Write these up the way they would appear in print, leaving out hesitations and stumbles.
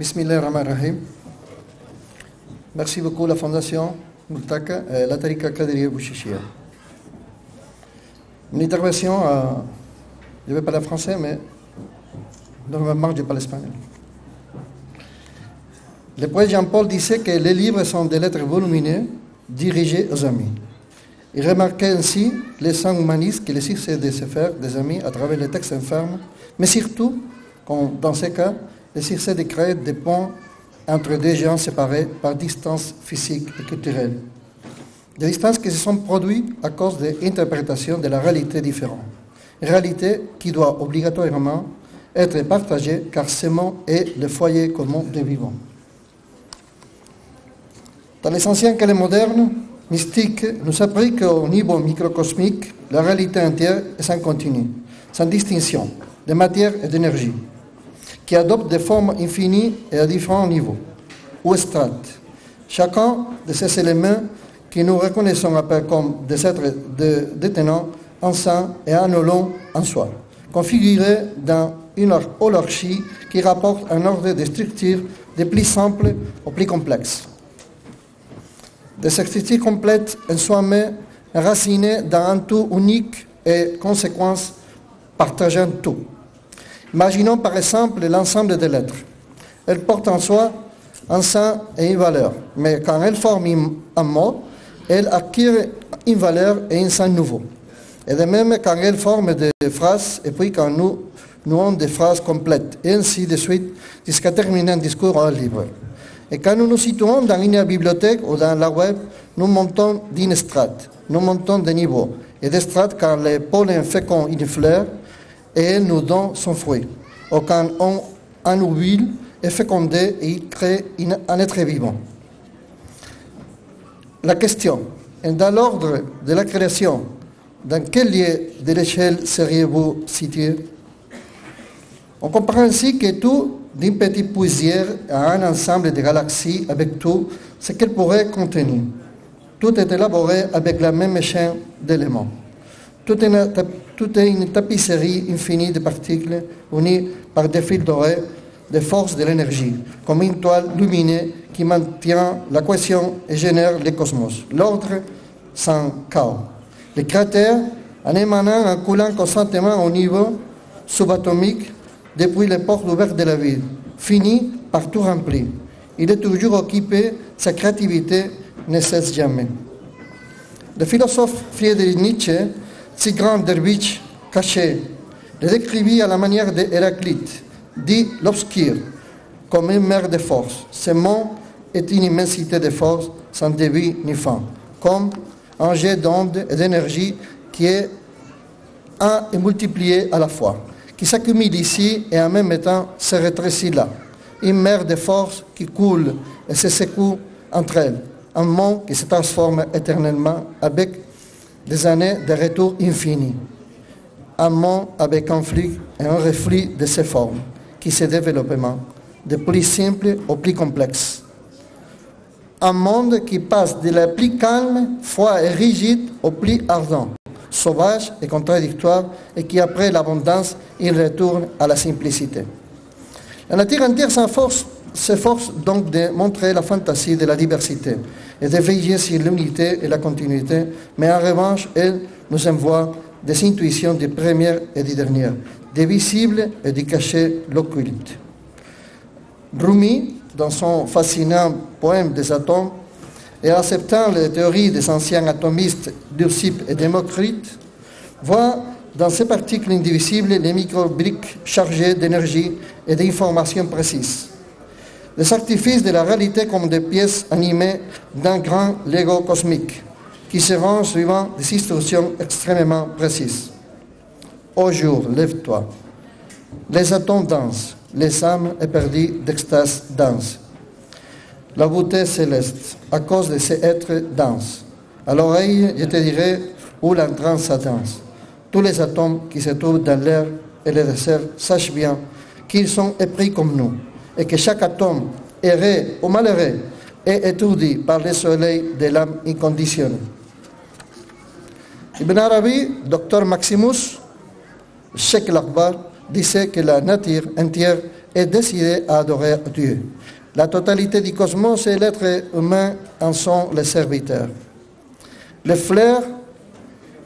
Bismillahirrahmanirrahim. Merci beaucoup la Fondation Multaka et la Tariqa Qadiriya Bouchichia. Mon intervention, je vais parler français, mais normalement je parle espagnol. Le poète Jean-Paul disait que les livres sont des lettres volumineuses dirigées aux amis. Il remarquait ainsi les sens humanistes que le succès de se faire des amis à travers les textes enferme, mais surtout, comme dans ce cas, le succès de créer des ponts entre deux gens séparés par distance physique et culturelle. Des distances qui se sont produites à cause de l'interprétation de la réalité différente. Une réalité qui doit obligatoirement être partagée car ce monde est le foyer commun des vivants. Dans les anciens que les modernes, mystiques nous apprennent qu'au niveau microcosmique, la réalité entière est sans continu, sans distinction de matière et d'énergie, qui adopte des formes infinies et à différents niveaux, ou strates. Chacun de ces éléments que nous reconnaissons après comme des êtres détenant en sein et annulant en soi, configurés dans une holarchie qui rapporte un ordre de structure des plus simples aux plus complexes. Des structures complètes en soi-même enracinées dans un tout unique et conséquence partageant tout. Imaginons par exemple l'ensemble des lettres. Elles portent en soi un sens et une valeur, mais quand elles forment un mot, elles acquièrent une valeur et un sens nouveau. Et de même quand elles forment des phrases, et puis quand nous avons des phrases complètes, et ainsi de suite, jusqu'à terminer un discours ou un livre. Et quand nous nous situons dans une bibliothèque ou dans la web, nous montons d'une strate, nous montons de niveau. Et des strates quand le pollen féconde une fleur et elle nous donne son fruit. Ou quand un huile est fécondé et il crée un être vivant. La question est dans l'ordre de la création. Dans quel lieu de l'échelle seriez-vous situé? On comprend ainsi que tout, d'une petite poussière à un ensemble de galaxies avec tout ce qu'elle pourrait contenir. Tout est élaboré avec la même chaîne d'éléments. Tout est une tapisserie infinie de particules unies par des fils dorés de force de l'énergie, comme une toile lumineuse qui maintient la cohésion et génère le cosmos. L'ordre sans chaos. Les cratères, en émanant, en coulant constantement au niveau subatomique, depuis les portes ouvertes de la ville, finit par tout remplir. Il est toujours occupé, sa créativité ne cesse jamais. Le philosophe Friedrich Nietzsche, si grand derviche caché, le décrivit à la manière d'Héraclite, dit l'obscur, comme une mer de force. Ce monde est une immensité de force sans début ni fin, comme un jet d'ondes et d'énergie qui est un et multiplié à la fois, qui s'accumule ici et en même temps se rétrécit là. Une mer de force qui coule et se secoue entre elles. Un monde qui se transforme éternellement avec des années de retour infini. Un monde avec un flux et un reflux de ces formes qui se développent de plus simple au plus complexe. Un monde qui passe de la plus calme, froid et rigide au plus ardent, sauvage et contradictoire, et qui après l'abondance, il retourne à la simplicité. La nature entière s'efforce donc de montrer la fantaisie de la diversité et de veiller sur l'unité et la continuité, mais en revanche, elle nous envoie des intuitions de première et de dernière, des visibles et de cachés l'occulte. Rumi, dans son fascinant poème des atomes, et acceptant les théories des anciens atomistes Leucippe et Démocrite, voit dans ces particules indivisibles les micro-briques chargées d'énergie et d'informations précises. Les artifices de la réalité comme des pièces animées d'un grand Lego cosmique qui se rend suivant des instructions extrêmement précises. Ô jour, lève-toi. Les atomes dansent, les âmes éperdues d'extase dansent. La beauté céleste, à cause de ces êtres dansent. À l'oreille, je te dirai où l'entrance danse. Tous les atomes qui se trouvent dans l'air et le désert sachent bien qu'ils sont épris comme nous, et que chaque atome, heureux ou malheureux, est étourdi par le soleil de l'âme inconditionnelle. Ibn Arabi, docteur Maximus, Cheikh l'Akbar, disait que la nature entière est décidé à adorer Dieu. La totalité du cosmos et l'être humain en sont les serviteurs. Les fleurs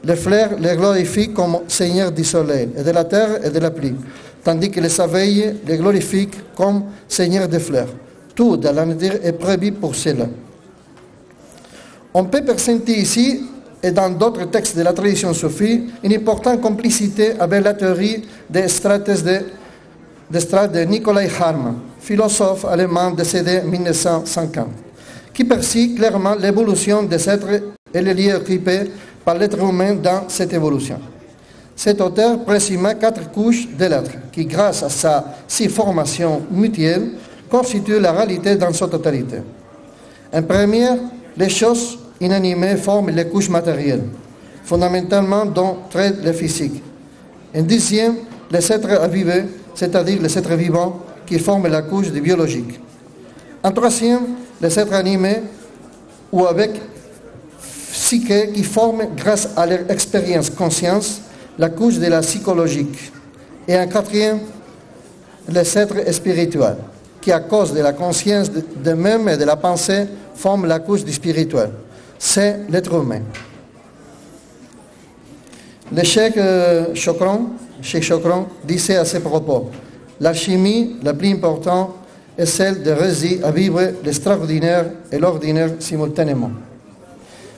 les glorifient comme Seigneur du soleil, et de la terre et de la pluie, tandis que les abeilles les glorifient comme Seigneur des fleurs. Tout dans la nature est prévu pour cela. On peut pressentir ici, et dans d'autres textes de la tradition soufie, une importante complicité avec la théorie des strates de Nikolai Hartmann, philosophe allemand décédé en 1950, qui perçut clairement l'évolution des êtres et les liens occupés par l'être humain dans cette évolution. Cet auteur précima 4 couches de l'être qui, grâce à sa 6 formations mutuelles, constituent la réalité dans sa totalité. En première, les choses inanimées forment les couches matérielles, fondamentalement dont traite le physique. En deuxième, les êtres avivés, c'est-à-dire les êtres vivants qui forment la couche du biologique. En troisième, les êtres animés ou avec psyché qui forment, grâce à leur expérience conscience, la couche de la psychologique. Et en quatrième, les êtres spirituels, qui à cause de la conscience d'eux-mêmes et de la pensée, forment la couche du spirituel. C'est l'être humain. Le cheikh Chokron disait à ce propos, l'alchimie la plus importante est celle de réussir à vivre l'extraordinaire et l'ordinaire simultanément.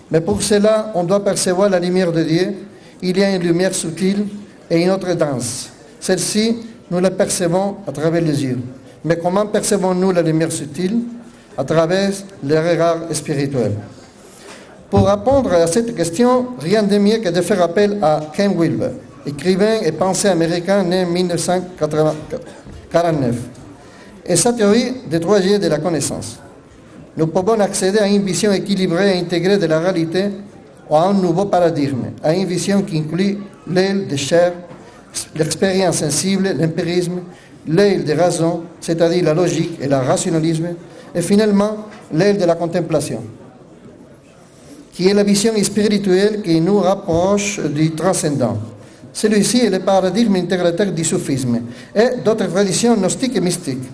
Mais pour cela, on doit percevoir la lumière de Dieu. Il y a une lumière subtile et une autre dense. Celle-ci, nous la percevons à travers les yeux. Mais comment percevons-nous la lumière subtile? À travers le regard spirituel. Pour répondre à cette question, rien de mieux que de faire appel à Ken Wilber, écrivain et penseur américain né en 1949, et sa théorie des 3G de la connaissance. Nous pouvons accéder à une vision équilibrée et intégrée de la réalité ou à un nouveau paradigme, à une vision qui inclut l'aile de chair, l'expérience sensible, l'empirisme, l'aile de raison, c'est-à-dire la logique et le rationalisme, et finalement l'aile de la contemplation, qui est la vision spirituelle qui nous rapproche du transcendant. Celui-ci est le paradigme intégrateur du soufisme et d'autres traditions gnostiques et mystiques.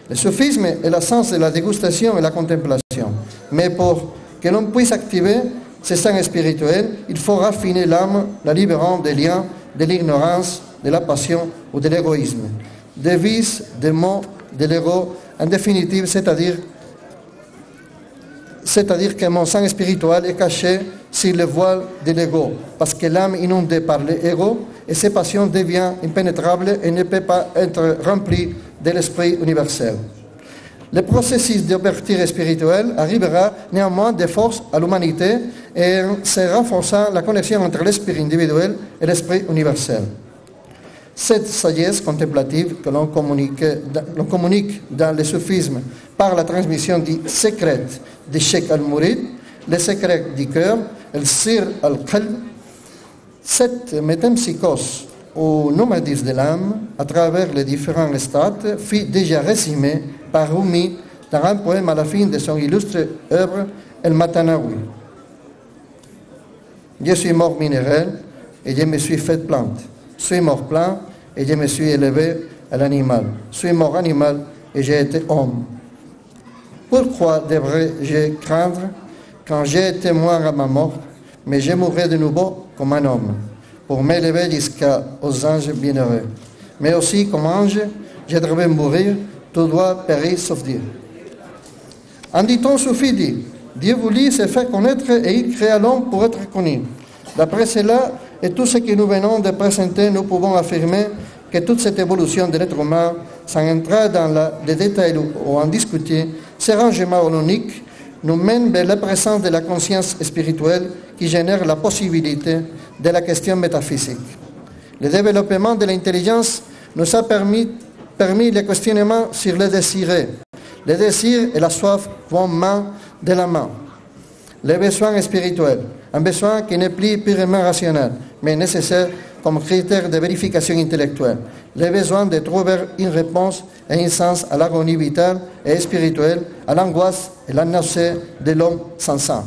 Le soufisme est l'essence de la dégustation et la contemplation. Mais pour que l'on puisse activer ce sens spirituel, il faut raffiner l'âme, la libérant des liens, de l'ignorance, de la passion ou de l'égoïsme, des vices, des maux, de l'ego, en définitive, c'est-à-dire que mon sens spirituel est caché sur le voile de l'ego, parce que l'âme inondée par l'ego et ses passions devient impénétrable et ne peut pas être remplie de l'esprit universel. Le processus d'ouverture spirituelle arrivera néanmoins de force à l'humanité et se renforçant la connexion entre l'esprit individuel et l'esprit universel. Cette sagesse contemplative que l'on communique dans le soufisme par la transmission du secret de Cheikh al-Mourid, le secret du cœur, le sir al-qalb, cette métempsychose ou nomadisme de l'âme à travers les différents strates fut déjà résumée par Rumi dans un poème à la fin de son illustre œuvre El Matanaoui. Je suis mort minéral et je me suis fait plante. Je suis mort plein et je me suis élevé à l'animal. Je suis mort animal et j'ai été homme. Pourquoi devrais-je craindre quand j'ai été mort à ma mort, mais je mourrai de nouveau comme un homme, pour m'élever jusqu'aux anges bienheureux. Mais aussi comme ange, je devrais mourir, tout doit périr sauf Dieu. Un dicton soufi dit, Dieu voulut se faire connaître et il créa l'homme pour être connu. D'après cela, et tout ce que nous venons de présenter, nous pouvons affirmer que toute cette évolution de l'être humain, sans entrer dans les détails ou en discuter, ce rangement holonique nous mène vers la présence de la conscience spirituelle qui génère la possibilité de la question métaphysique. Le développement de l'intelligence nous a permis le questionnement sur le désiré. Le désir et la soif vont main de la main. Le besoin spirituel, un besoin qui n'est plus purement rationnel, mais nécessaire comme critère de vérification intellectuelle. Le besoin de trouver une réponse et un sens à l'agonie vitale et spirituelle, à l'angoisse et la nausée de l'homme sans sang.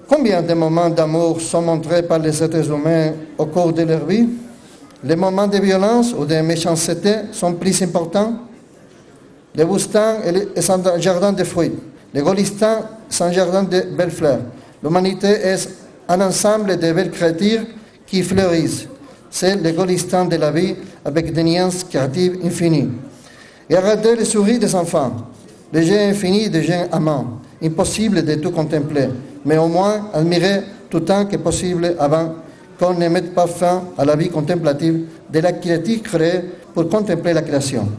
Combien de moments d'amour sont montrés par les êtres humains au cours de leur vie? Les moments de violence ou de méchanceté sont plus importants. Le boustan est un jardin de fruits. Le Gaullistan, c'est un jardin de belles fleurs. L'humanité est un ensemble de belles créatures qui fleurissent. C'est le Gaullistan de la vie avec des nuances créatives infinies. Et arrêtez les sourires des enfants, les jeux infinis des jeunes amants. Impossible de tout contempler, mais au moins admirer tout tant que possible avant qu'on ne mette pas fin à la vie contemplative de la créature créée pour contempler la création.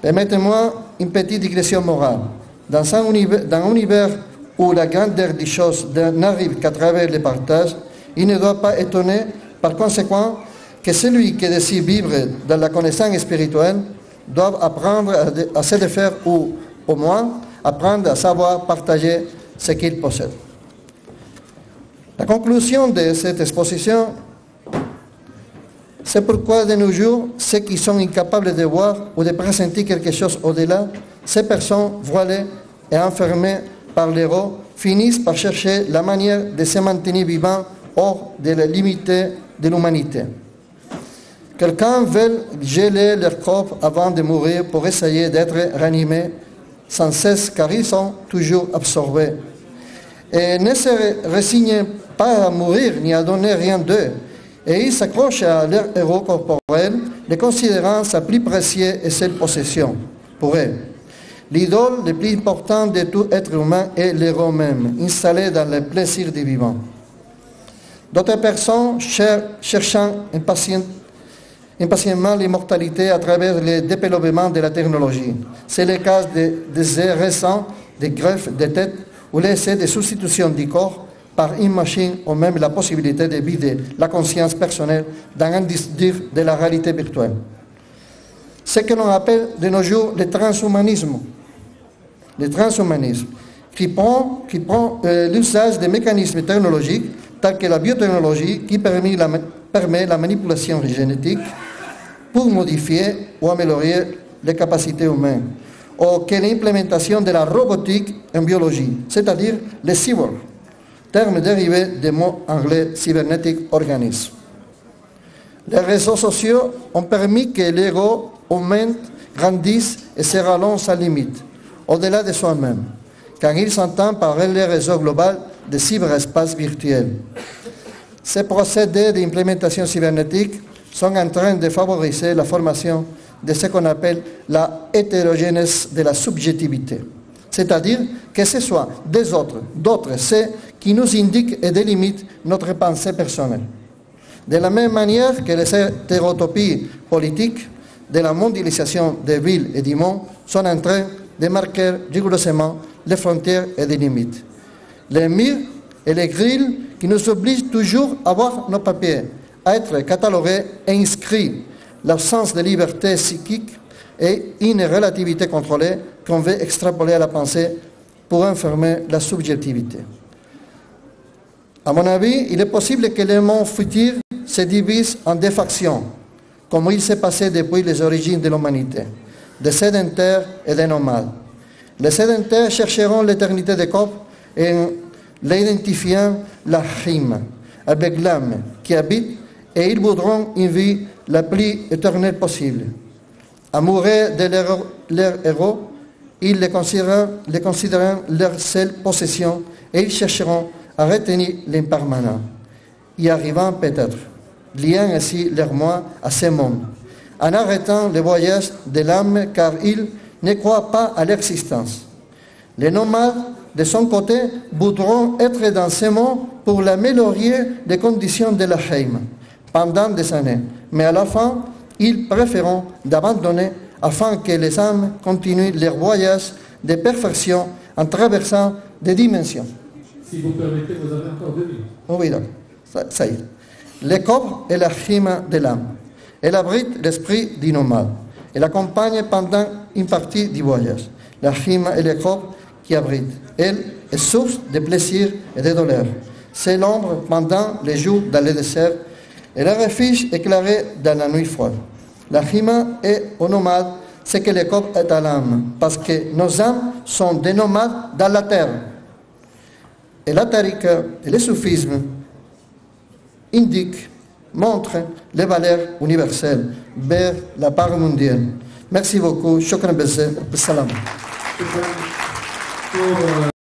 Permettez-moi une petite digression morale. Dans un univers où la grandeur des choses n'arrive qu'à travers le partage, il ne doit pas étonner, par conséquent, que celui qui décide vivre dans la connaissance spirituelle doit apprendre à se défaire ou, au moins, apprendre à savoir partager ce qu'il possède. La conclusion de cette exposition, c'est pourquoi de nos jours, ceux qui sont incapables de voir ou de pressentir quelque chose au-delà, ces personnes voilées et enfermées par l'héros finissent par chercher la manière de se maintenir vivants hors de la limite de l'humanité. Quelqu'un veut geler leur corps avant de mourir pour essayer d'être ranimés sans cesse car ils sont toujours absorbés. Et ne se résignent pas à mourir ni à donner rien d'eux. Et ils s'accrochent à leur héros corporel, les considérant sa plus précieuse et seule possession pour eux. L'idole le plus important de tout être humain est l'héros même, installé dans le plaisir du vivant. D'autres personnes cherchant impatiemment l'immortalité à travers le développement de la technologie. C'est le cas des récents des greffes de tête ou l'essai de substitution du corps par une machine ou même la possibilité de vider la conscience personnelle dans un disque de la réalité virtuelle. Ce que l'on appelle de nos jours le transhumanisme. Le transhumanisme qui prend l'usage des mécanismes technologiques tels que la biotechnologie qui permet la manipulation génétique pour modifier ou améliorer les capacités humaines, ou que l'implémentation de la robotique en biologie, c'est-à-dire les cyborgs, terme dérivé du mot anglais cybernetic organisme. Les réseaux sociaux ont permis que l'ego augmente, grandisse et se rallonge sans limite, au-delà de soi-même, car il s'entend par le réseau global de cyberespaces virtuels. Ces procédés d'implémentation cybernétique sont en train de favoriser la formation de ce qu'on appelle la hétérogénèse de la subjectivité, c'est-à-dire que ce soit des autres, d'autres, ceux qui nous indiquent et délimitent notre pensée personnelle. De la même manière que les hétérotopies politiques de la mondialisation des villes et du monde sont en train de marquer rigoureusement les frontières et les limites. Les murs et les grilles qui nous obligent toujours à voir nos papiers, à être catalogués et inscrits, l'absence de liberté psychique et une relativité contrôlée qu'on veut extrapoler à la pensée pour enfermer la subjectivité. À mon avis, il est possible que le monde futur se divise en deux factions, comme il s'est passé depuis les origines de l'humanité, des sédentaires et des nomades. Les sédentaires chercheront l'éternité des corps et l'identifiant la rime avec l'âme qui habite et ils voudront une vie la plus éternelle possible. Amoureux de leur héros, ils les considéreront leur seule possession et ils chercheront à retenir l'impermanent, y arrivant peut-être, liant ainsi leur moi à ce monde, en arrêtant le voyage de l'âme car ils ne croient pas à l'existence. Les nomades, de son côté, voudront être dans ce monde pour l'améliorer des conditions de la Heim pendant des années, mais à la fin, ils préféreront d'abandonner afin que les âmes continuent leur voyage de perfection en traversant des dimensions. Si vous permettez, vous avez encore 2 minutes. Oui, d'accord. Ça y est. Le corps est la rime de l'âme. Elle abrite l'esprit du nomade. Elle accompagne pendant une partie du voyage. La rime est le corps qui abrite. Elle est source de plaisir et de douleur. C'est l'ombre pendant les jours dans le désert et le refuge éclairé dans la nuit froide. La rime est au nomade ce que le corps est à l'âme, parce que nos âmes sont des nomades dans la terre. Et la tariqa et le soufisme indiquent montre les valeurs universelles vers la part mondiale. Merci beaucoup. Shukran bezef. Salam.